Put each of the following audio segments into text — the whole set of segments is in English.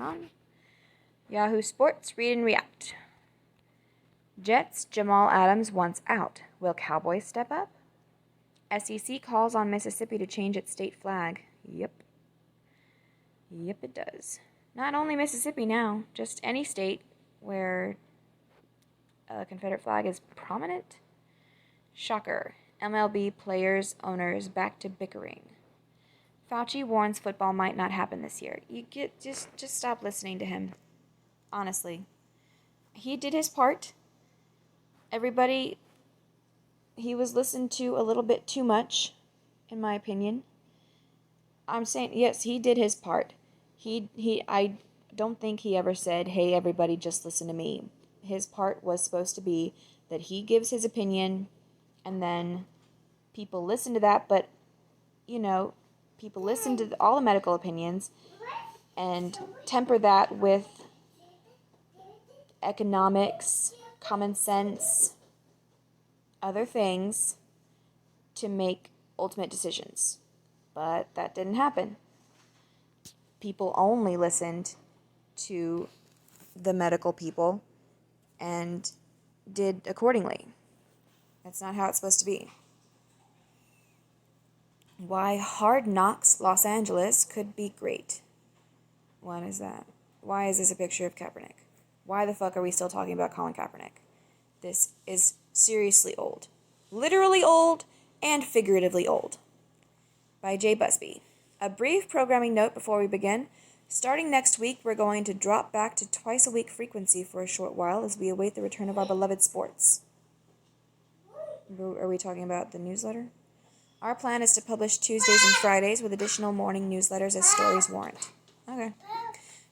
on? Yahoo Sports, read and react. Jets, Jamal Adams wants out. Will Cowboys step up? SEC calls on Mississippi to change its state flag. Yep, it does. Not only Mississippi now, just any state where a Confederate flag is prominent. Shocker. MLB players, owners back to bickering. Fauci warns football might not happen this year. Just stop listening to him. Honestly. He did his part. Everybody, he was listened to a little bit too much, in my opinion. I'm saying, yes, he did his part. I don't think he ever said, hey, everybody, just listen to me. His part was supposed to be that he gives his opinion, and then people listen to that, but, people listen to all the medical opinions and temper that with economics, common sense, other things to make ultimate decisions. But that didn't happen. People only listened to the medical people and did accordingly. That's not how it's supposed to be. Why Hard Knocks Los Angeles could be great. What is that? Why is this a picture of Kaepernick? Why the fuck are we still talking about Colin Kaepernick? This is seriously old. Literally old and figuratively old. By Jay Busby. A brief programming note before we begin. Starting next week, we're going to drop back to twice-a-week frequency for a short while as we await the return of our beloved sports. Are we talking about the newsletter? Our plan is to publish Tuesdays and Fridays with additional morning newsletters as stories warrant. Okay.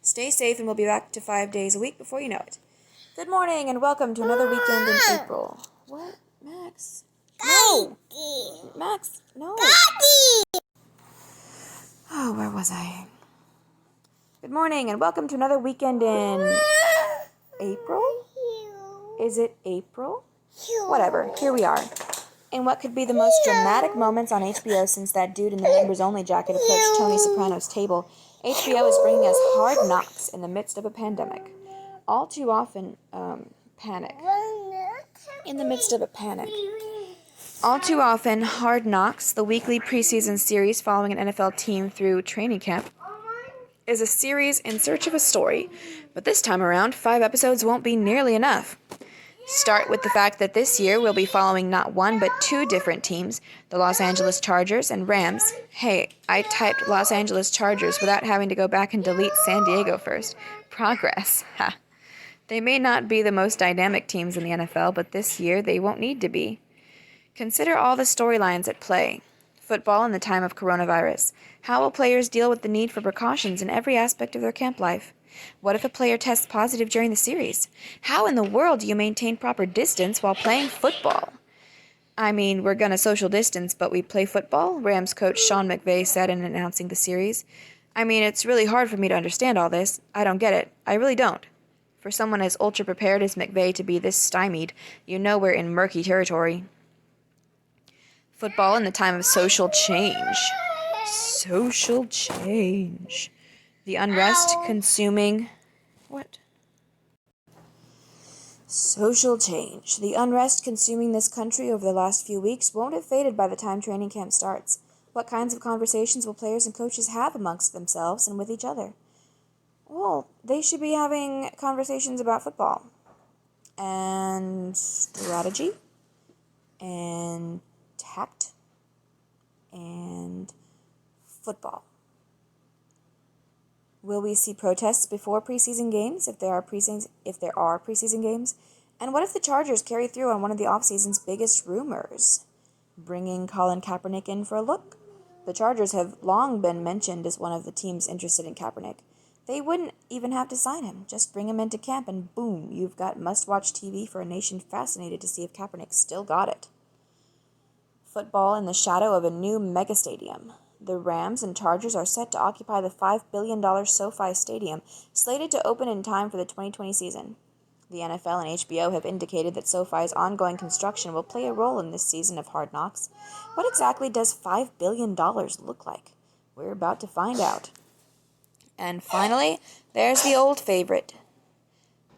Stay safe and we'll be back to 5 days a week before you know it. Good morning and welcome to another weekend in April. What? Max? No! Max, no! Oh, where was I? Good morning and welcome to another weekend in April? Is it April? Whatever, here we are. In what could be the most dramatic moments on HBO since that dude in the members-only jacket approached Tony Soprano's table, HBO is bringing us Hard Knocks in the midst of a pandemic. All too often, panic. In the midst of a panic. All too often, Hard Knocks, the weekly preseason series following an NFL team through training camp, is a series in search of a story. But this time around, 5 episodes won't be nearly enough. Start with the fact that this year we'll be following not one but 2 different teams, the Los Angeles Chargers and Rams. Hey, I typed Los Angeles Chargers without having to go back and delete San Diego first. Progress. Ha. They may not be the most dynamic teams in the NFL, but this year they won't need to be. Consider all the storylines at play. Football in the time of coronavirus. How will players deal with the need for precautions in every aspect of their camp life? What if a player tests positive during the series? How in the world do you maintain proper distance while playing football? I mean, we're gonna social distance, but we play football? Rams coach Sean McVay said in announcing the series. I mean, it's really hard for me to understand all this. I don't get it. I really don't. For someone as ultra-prepared as McVay to be this stymied, you know we're in murky territory. Football in the time of social change. Social change. The unrest consuming... What? Social change. The unrest consuming this country over the last few weeks won't have faded by the time training camp starts. What kinds of conversations will players and coaches have amongst themselves and with each other? Well, they should be having conversations about football. And strategy. And tact. And football. Will we see protests before preseason games if there are preseason games? And what if the Chargers carry through on one of the offseason's biggest rumors? Bringing Colin Kaepernick in for a look? The Chargers have long been mentioned as one of the teams interested in Kaepernick. They wouldn't even have to sign him. Just bring him into camp and boom, you've got must-watch TV for a nation fascinated to see if Kaepernick still got it. Football in the shadow of a new megastadium. The Rams and Chargers are set to occupy the $5 billion SoFi Stadium, slated to open in time for the 2020 season. The NFL and HBO have indicated that SoFi's ongoing construction will play a role in this season of Hard Knocks. What exactly does $5 billion look like? We're about to find out. And finally, there's the old favorite.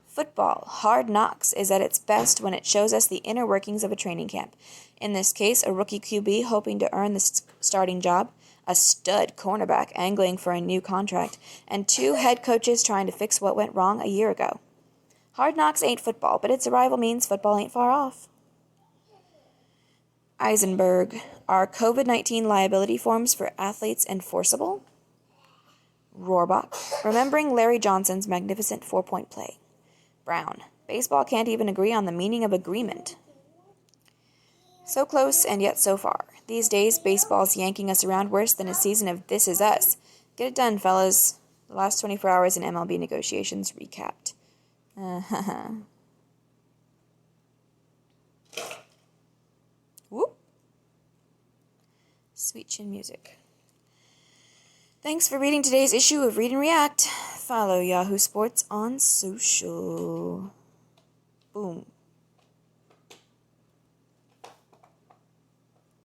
Football, Hard Knocks, is at its best when it shows us the inner workings of a training camp. In this case, a rookie QB hoping to earn the starting job, a stud cornerback angling for a new contract, and 2 head coaches trying to fix what went wrong a year ago. Hard Knocks ain't football, but its arrival means football ain't far off. Eisenberg, are COVID-19 liability forms for athletes enforceable? Rohrbach, remembering Larry Johnson's magnificent 4-point play. Brown, baseball can't even agree on the meaning of agreement. So close and yet so far. These days, baseball's yanking us around worse than a season of This Is Us. Get it done, fellas. The last 24 hours in MLB negotiations recapped. Whoop. Sweet chin music. Thanks for reading today's issue of Read and React. Follow Yahoo Sports on social.